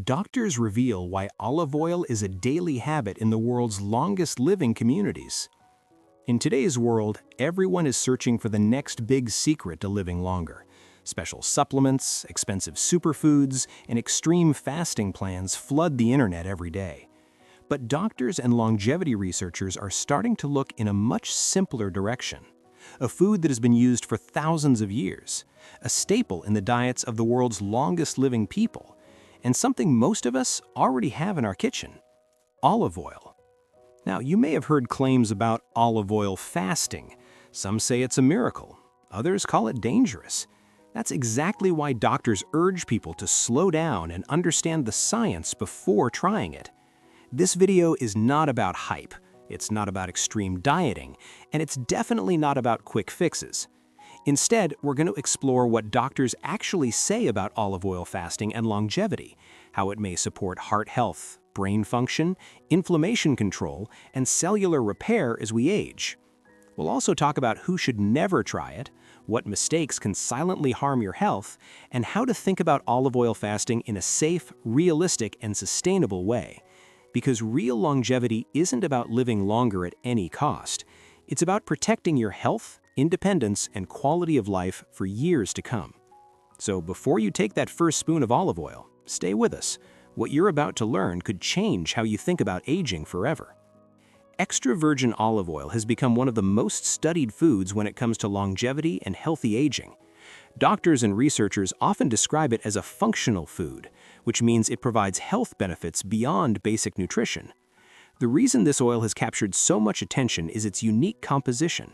Doctors reveal why olive oil is a daily habit in the world's longest living communities. In today's world, everyone is searching for the next big secret to living longer. Special supplements, expensive superfoods, and extreme fasting plans flood the internet every day. But doctors and longevity researchers are starting to look in a much simpler direction. A food that has been used for thousands of years, a staple in the diets of the world's longest living people, and something most of us already have in our kitchen: olive oil. Now, you may have heard claims about olive oil fasting. Some say it's a miracle, others call it dangerous. That's exactly why doctors urge people to slow down and understand the science before trying it. This video is not about hype, it's not about extreme dieting, and it's definitely not about quick fixes. Instead, we're going to explore what doctors actually say about olive oil fasting and longevity, how it may support heart health, brain function, inflammation control, and cellular repair as we age. We'll also talk about who should never try it, what mistakes can silently harm your health, and how to think about olive oil fasting in a safe, realistic, and sustainable way. Because real longevity isn't about living longer at any cost. It's about protecting your health, independence, and quality of life for years to come. So before you take that first spoon of olive oil, stay with us. What you're about to learn could change how you think about aging forever. Extra virgin olive oil has become one of the most studied foods when it comes to longevity and healthy aging. Doctors and researchers often describe it as a functional food, which means it provides health benefits beyond basic nutrition. The reason this oil has captured so much attention is its unique composition.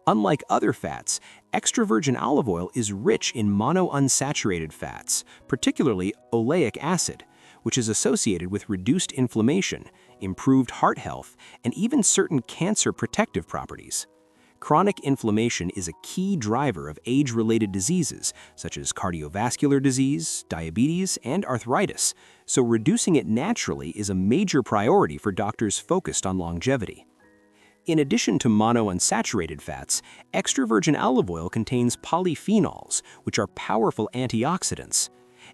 Unlike other fats, extra virgin olive oil is rich in monounsaturated fats, particularly oleic acid, which is associated with reduced inflammation, improved heart health, and even certain cancer protective properties. Chronic inflammation is a key driver of age-related diseases such as cardiovascular disease, diabetes, and arthritis, so reducing it naturally is a major priority for doctors focused on longevity. In addition to monounsaturated fats, extra virgin olive oil contains polyphenols, which are powerful antioxidants.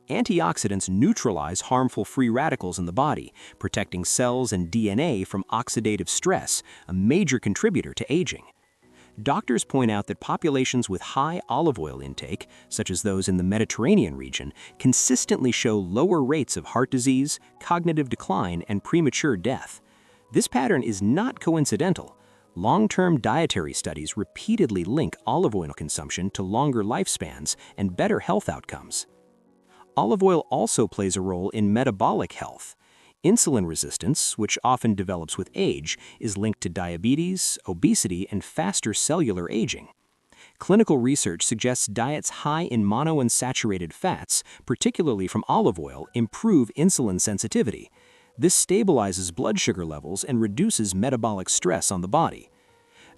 Antioxidants neutralize harmful free radicals in the body, protecting cells and DNA from oxidative stress, a major contributor to aging. Doctors point out that populations with high olive oil intake, such as those in the Mediterranean region, consistently show lower rates of heart disease, cognitive decline, and premature death. This pattern is not coincidental. Long-term dietary studies repeatedly link olive oil consumption to longer lifespans and better health outcomes. Olive oil also plays a role in metabolic health. Insulin resistance, which often develops with age, is linked to diabetes, obesity, and faster cellular aging. Clinical research suggests diets high in monounsaturated fats, particularly from olive oil, improve insulin sensitivity. This stabilizes blood sugar levels and reduces metabolic stress on the body.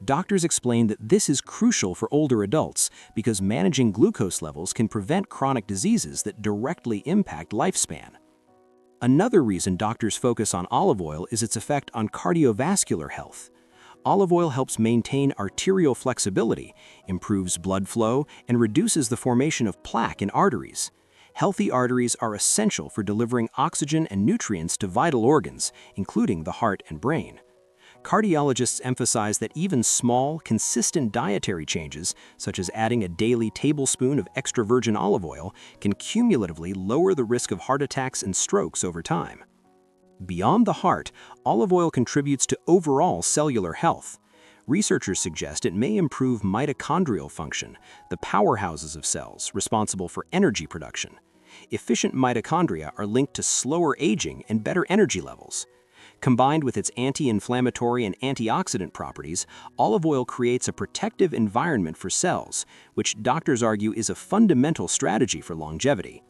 Doctors explain that this is crucial for older adults because managing glucose levels can prevent chronic diseases that directly impact lifespan. Another reason doctors focus on olive oil is its effect on cardiovascular health. Olive oil helps maintain arterial flexibility, improves blood flow, and reduces the formation of plaque in arteries. Healthy arteries are essential for delivering oxygen and nutrients to vital organs, including the heart and brain. Cardiologists emphasize that even small, consistent dietary changes, such as adding a daily tablespoon of extra virgin olive oil, can cumulatively lower the risk of heart attacks and strokes over time. Beyond the heart, olive oil contributes to overall cellular health. Researchers suggest it may improve mitochondrial function, the powerhouses of cells responsible for energy production. Efficient mitochondria are linked to slower aging and better energy levels. Combined with its anti-inflammatory and antioxidant properties, olive oil creates a protective environment for cells, which doctors argue is a fundamental strategy for longevity.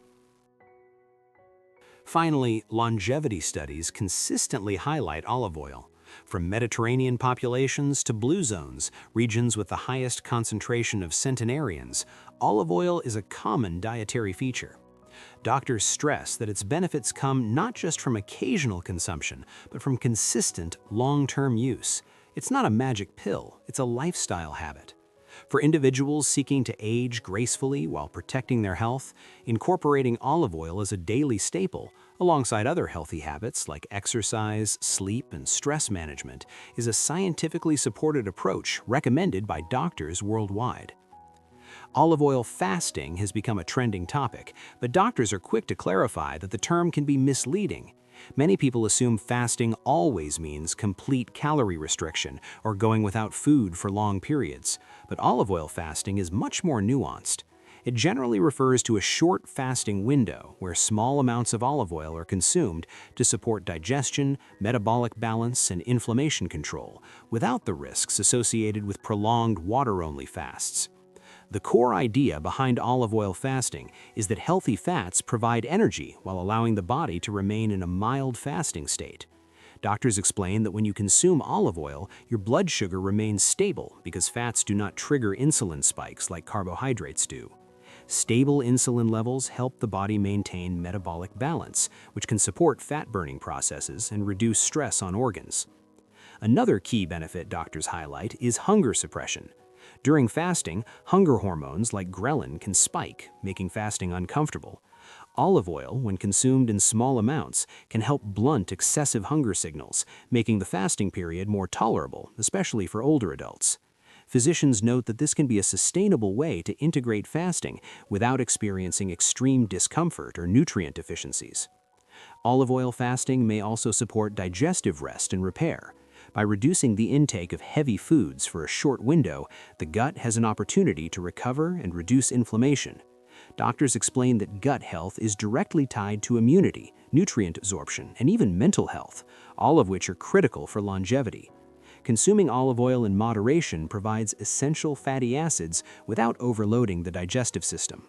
Finally, longevity studies consistently highlight olive oil. From Mediterranean populations to blue zones, regions with the highest concentration of centenarians, olive oil is a common dietary feature. Doctors stress that its benefits come not just from occasional consumption, but from consistent, long-term use. It's not a magic pill, it's a lifestyle habit. For individuals seeking to age gracefully while protecting their health, incorporating olive oil as a daily staple, alongside other healthy habits like exercise, sleep, and stress management, is a scientifically supported approach recommended by doctors worldwide. Olive oil fasting has become a trending topic, but doctors are quick to clarify that the term can be misleading. Many people assume fasting always means complete calorie restriction or going without food for long periods, but olive oil fasting is much more nuanced. It generally refers to a short fasting window where small amounts of olive oil are consumed to support digestion, metabolic balance, and inflammation control, without the risks associated with prolonged water-only fasts. The core idea behind olive oil fasting is that healthy fats provide energy while allowing the body to remain in a mild fasting state. Doctors explain that when you consume olive oil, your blood sugar remains stable because fats do not trigger insulin spikes like carbohydrates do. Stable insulin levels help the body maintain metabolic balance, which can support fat-burning processes and reduce stress on organs. Another key benefit doctors highlight is hunger suppression. During fasting, hunger hormones like ghrelin can spike, making fasting uncomfortable. Olive oil, when consumed in small amounts, can help blunt excessive hunger signals, making the fasting period more tolerable, especially for older adults. Physicians note that this can be a sustainable way to integrate fasting without experiencing extreme discomfort or nutrient deficiencies. Olive oil fasting may also support digestive rest and repair. By reducing the intake of heavy foods for a short window, the gut has an opportunity to recover and reduce inflammation. Doctors explain that gut health is directly tied to immunity, nutrient absorption, and even mental health, all of which are critical for longevity. Consuming olive oil in moderation provides essential fatty acids without overloading the digestive system.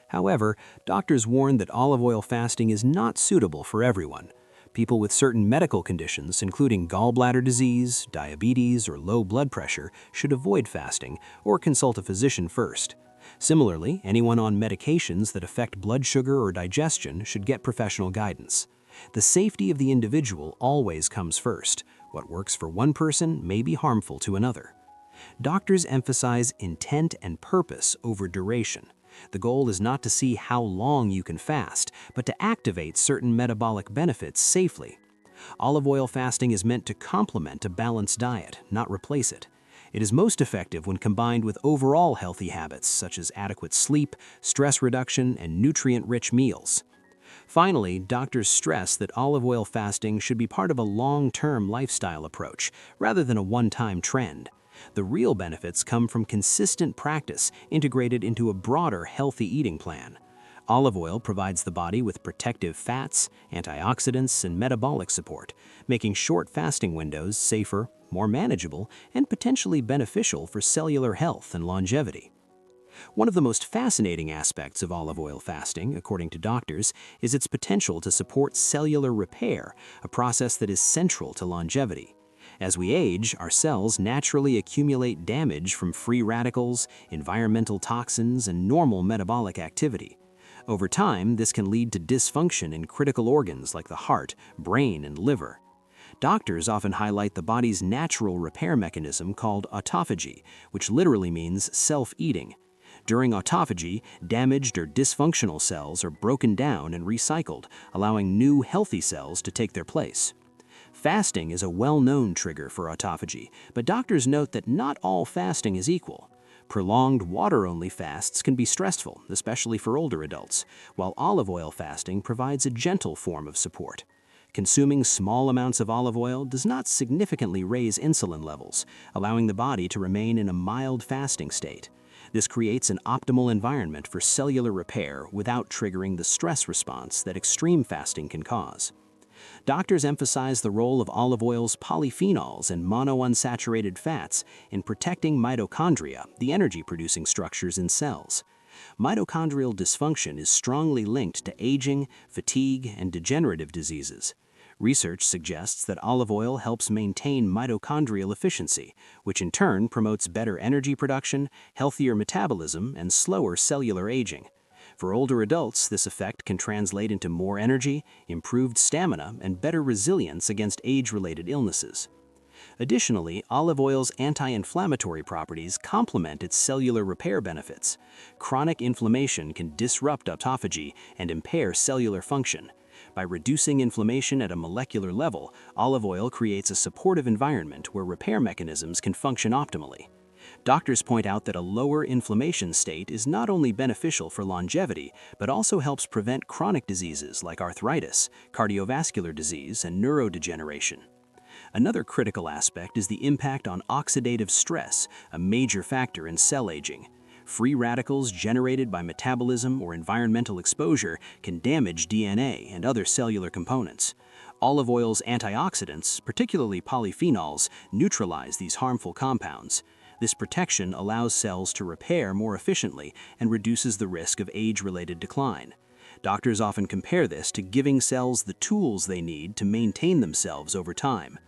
However, doctors warn that olive oil fasting is not suitable for everyone. People with certain medical conditions, including gallbladder disease, diabetes, or low blood pressure, should avoid fasting or consult a physician first. Similarly, anyone on medications that affect blood sugar or digestion should get professional guidance. The safety of the individual always comes first. What works for one person may be harmful to another. Doctors emphasize intent and purpose over duration. The goal is not to see how long you can fast, but to activate certain metabolic benefits safely. Olive oil fasting is meant to complement a balanced diet, not replace it. It is most effective when combined with overall healthy habits such as adequate sleep, stress reduction, and nutrient-rich meals. Finally, doctors stress that olive oil fasting should be part of a long-term lifestyle approach, rather than a one-time trend. The real benefits come from consistent practice integrated into a broader healthy eating plan. Olive oil provides the body with protective fats, antioxidants, and metabolic support, making short fasting windows safer, more manageable, and potentially beneficial for cellular health and longevity. One of the most fascinating aspects of olive oil fasting, according to doctors, is its potential to support cellular repair, a process that is central to longevity. As we age, our cells naturally accumulate damage from free radicals, environmental toxins, and normal metabolic activity. Over time, this can lead to dysfunction in critical organs like the heart, brain, and liver. Doctors often highlight the body's natural repair mechanism called autophagy, which literally means self-eating. During autophagy, damaged or dysfunctional cells are broken down and recycled, allowing new healthy cells to take their place. Fasting is a well-known trigger for autophagy, but doctors note that not all fasting is equal. Prolonged water-only fasts can be stressful, especially for older adults, while olive oil fasting provides a gentle form of support. Consuming small amounts of olive oil does not significantly raise insulin levels, allowing the body to remain in a mild fasting state. This creates an optimal environment for cellular repair without triggering the stress response that extreme fasting can cause. Doctors emphasize the role of olive oil's polyphenols and monounsaturated fats in protecting mitochondria, the energy-producing structures in cells. Mitochondrial dysfunction is strongly linked to aging, fatigue, and degenerative diseases. Research suggests that olive oil helps maintain mitochondrial efficiency, which in turn promotes better energy production, healthier metabolism, and slower cellular aging. For older adults, this effect can translate into more energy, improved stamina, and better resilience against age-related illnesses. Additionally, olive oil's anti-inflammatory properties complement its cellular repair benefits. Chronic inflammation can disrupt autophagy and impair cellular function. By reducing inflammation at a molecular level, olive oil creates a supportive environment where repair mechanisms can function optimally. Doctors point out that a lower inflammation state is not only beneficial for longevity, but also helps prevent chronic diseases like arthritis, cardiovascular disease, and neurodegeneration. Another critical aspect is the impact on oxidative stress, a major factor in cell aging. Free radicals generated by metabolism or environmental exposure can damage DNA and other cellular components. Olive oil's antioxidants, particularly polyphenols, neutralize these harmful compounds. This protection allows cells to repair more efficiently and reduces the risk of age-related decline. Doctors often compare this to giving cells the tools they need to maintain themselves over time.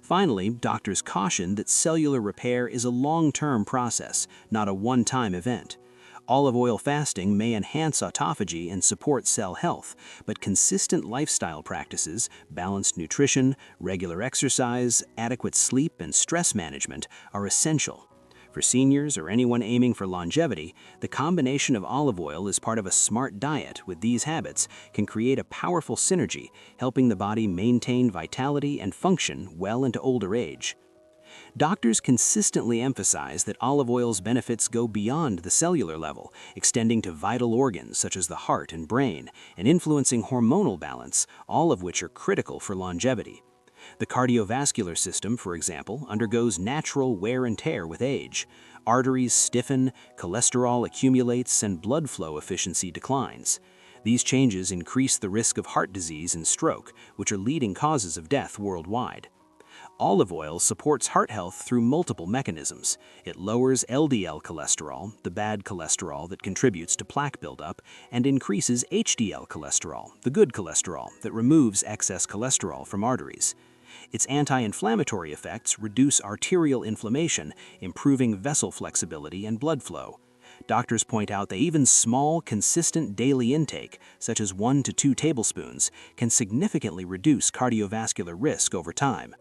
Finally, doctors caution that cellular repair is a long-term process, not a one-time event. Olive oil fasting may enhance autophagy and support cell health, but consistent lifestyle practices, balanced nutrition, regular exercise, adequate sleep, and stress management are essential. For seniors or anyone aiming for longevity, the combination of olive oil as part of a smart diet with these habits can create a powerful synergy, helping the body maintain vitality and function well into older age. Doctors consistently emphasize that olive oil's benefits go beyond the cellular level, extending to vital organs such as the heart and brain, and influencing hormonal balance, all of which are critical for longevity. The cardiovascular system, for example, undergoes natural wear and tear with age. Arteries stiffen, cholesterol accumulates, and blood flow efficiency declines. These changes increase the risk of heart disease and stroke, which are leading causes of death worldwide. Olive oil supports heart health through multiple mechanisms. It lowers LDL cholesterol, the bad cholesterol that contributes to plaque buildup, and increases HDL cholesterol, the good cholesterol that removes excess cholesterol from arteries. Its anti-inflammatory effects reduce arterial inflammation, improving vessel flexibility and blood flow. Doctors point out that even small, consistent daily intake, such as 1 to 2 tablespoons, can significantly reduce cardiovascular risk over time.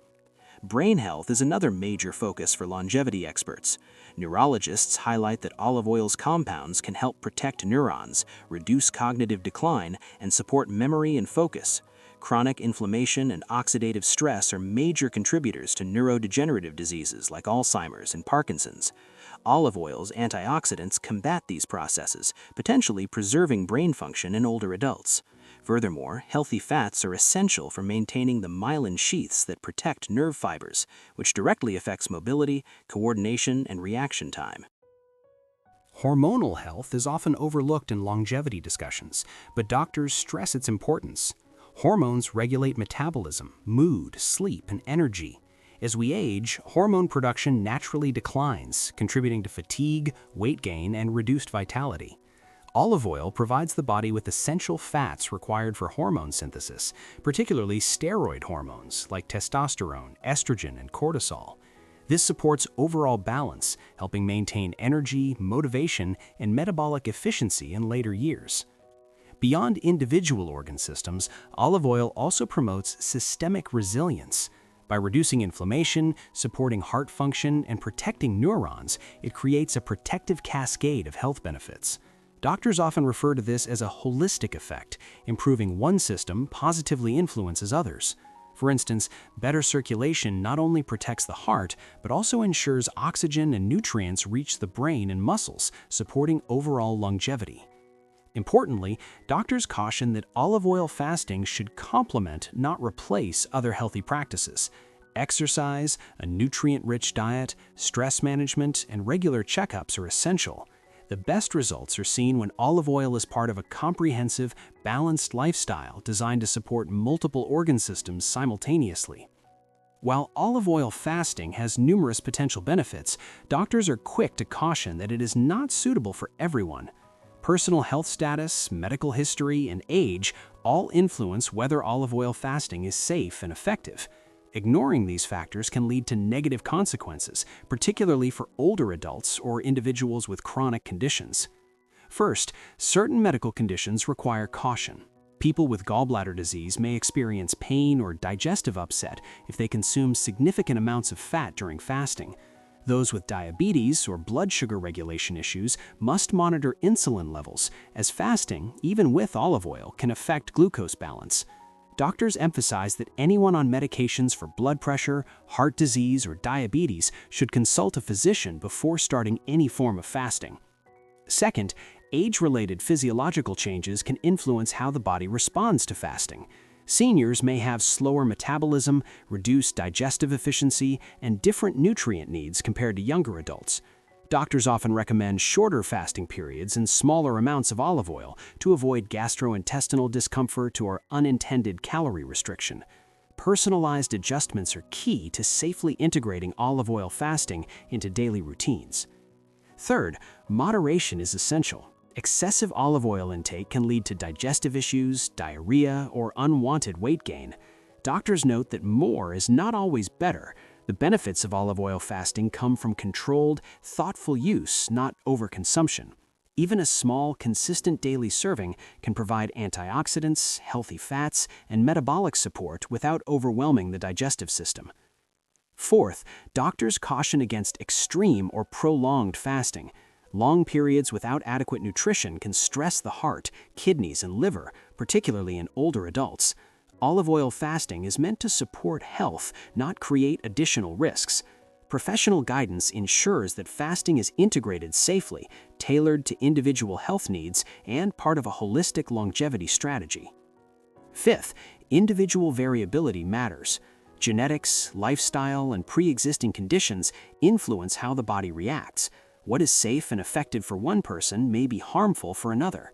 Brain health is another major focus for longevity experts. Neurologists highlight that olive oil's compounds can help protect neurons, reduce cognitive decline, and support memory and focus. Chronic inflammation and oxidative stress are major contributors to neurodegenerative diseases like Alzheimer's and Parkinson's. Olive oil's antioxidants combat these processes, potentially preserving brain function in older adults. Furthermore, healthy fats are essential for maintaining the myelin sheaths that protect nerve fibers, which directly affects mobility, coordination, and reaction time. Hormonal health is often overlooked in longevity discussions, but doctors stress its importance. Hormones regulate metabolism, mood, sleep, and energy. As we age, hormone production naturally declines, contributing to fatigue, weight gain, and reduced vitality. Olive oil provides the body with essential fats required for hormone synthesis, particularly steroid hormones like testosterone, estrogen, and cortisol. This supports overall balance, helping maintain energy, motivation, and metabolic efficiency in later years. Beyond individual organ systems, olive oil also promotes systemic resilience. By reducing inflammation, supporting heart function, and protecting neurons, it creates a protective cascade of health benefits. Doctors often refer to this as a holistic effect. Improving one system positively influences others. For instance, better circulation not only protects the heart, but also ensures oxygen and nutrients reach the brain and muscles, supporting overall longevity. Importantly, doctors caution that olive oil fasting should complement, not replace, other healthy practices. Exercise, a nutrient-rich diet, stress management, and regular checkups are essential. The best results are seen when olive oil is part of a comprehensive, balanced lifestyle designed to support multiple organ systems simultaneously. While olive oil fasting has numerous potential benefits, doctors are quick to caution that it is not suitable for everyone. Personal health status, medical history, and age all influence whether olive oil fasting is safe and effective. Ignoring these factors can lead to negative consequences, particularly for older adults or individuals with chronic conditions. First, certain medical conditions require caution. People with gallbladder disease may experience pain or digestive upset if they consume significant amounts of fat during fasting. Those with diabetes or blood sugar regulation issues must monitor insulin levels, as fasting, even with olive oil, can affect glucose balance. Doctors emphasize that anyone on medications for blood pressure, heart disease, or diabetes should consult a physician before starting any form of fasting. Second, age-related physiological changes can influence how the body responds to fasting. Seniors may have slower metabolism, reduced digestive efficiency, and different nutrient needs compared to younger adults. Doctors often recommend shorter fasting periods and smaller amounts of olive oil to avoid gastrointestinal discomfort or unintended calorie restriction. Personalized adjustments are key to safely integrating olive oil fasting into daily routines. Third, moderation is essential. Excessive olive oil intake can lead to digestive issues, diarrhea, or unwanted weight gain. Doctors note that more is not always better. The benefits of olive oil fasting come from controlled, thoughtful use, not overconsumption. Even a small, consistent daily serving can provide antioxidants, healthy fats, and metabolic support without overwhelming the digestive system. Fourth, doctors caution against extreme or prolonged fasting. Long periods without adequate nutrition can stress the heart, kidneys, and liver, particularly in older adults. Olive oil fasting is meant to support health, not create additional risks. Professional guidance ensures that fasting is integrated safely, tailored to individual health needs, and part of a holistic longevity strategy. Fifth, individual variability matters. Genetics, lifestyle, and pre-existing conditions influence how the body reacts. What is safe and effective for one person may be harmful for another.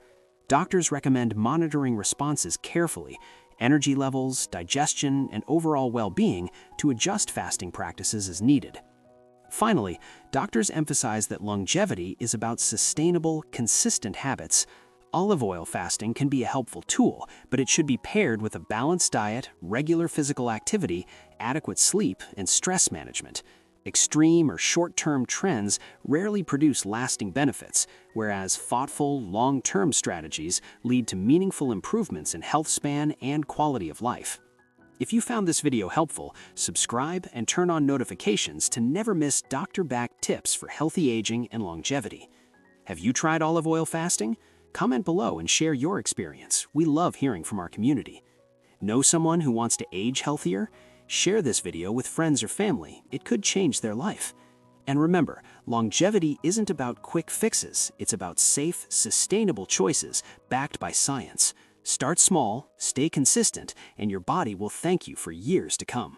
Doctors recommend monitoring responses carefully, energy levels, digestion, and overall well-being to adjust fasting practices as needed. Finally, doctors emphasize that longevity is about sustainable, consistent habits. Olive oil fasting can be a helpful tool, but it should be paired with a balanced diet, regular physical activity, adequate sleep, and stress management. Extreme or short-term trends rarely produce lasting benefits, whereas thoughtful, long-term strategies lead to meaningful improvements in health span and quality of life. If you found this video helpful, subscribe and turn on notifications to never miss doctor-backed tips for healthy aging and longevity. Have you tried olive oil fasting? Comment below and share your experience. We love hearing from our community. Know someone who wants to age healthier? Share this video with friends or family. It could change their life. And remember, longevity isn't about quick fixes. It's about safe, sustainable choices backed by science. Start small, stay consistent, and your body will thank you for years to come.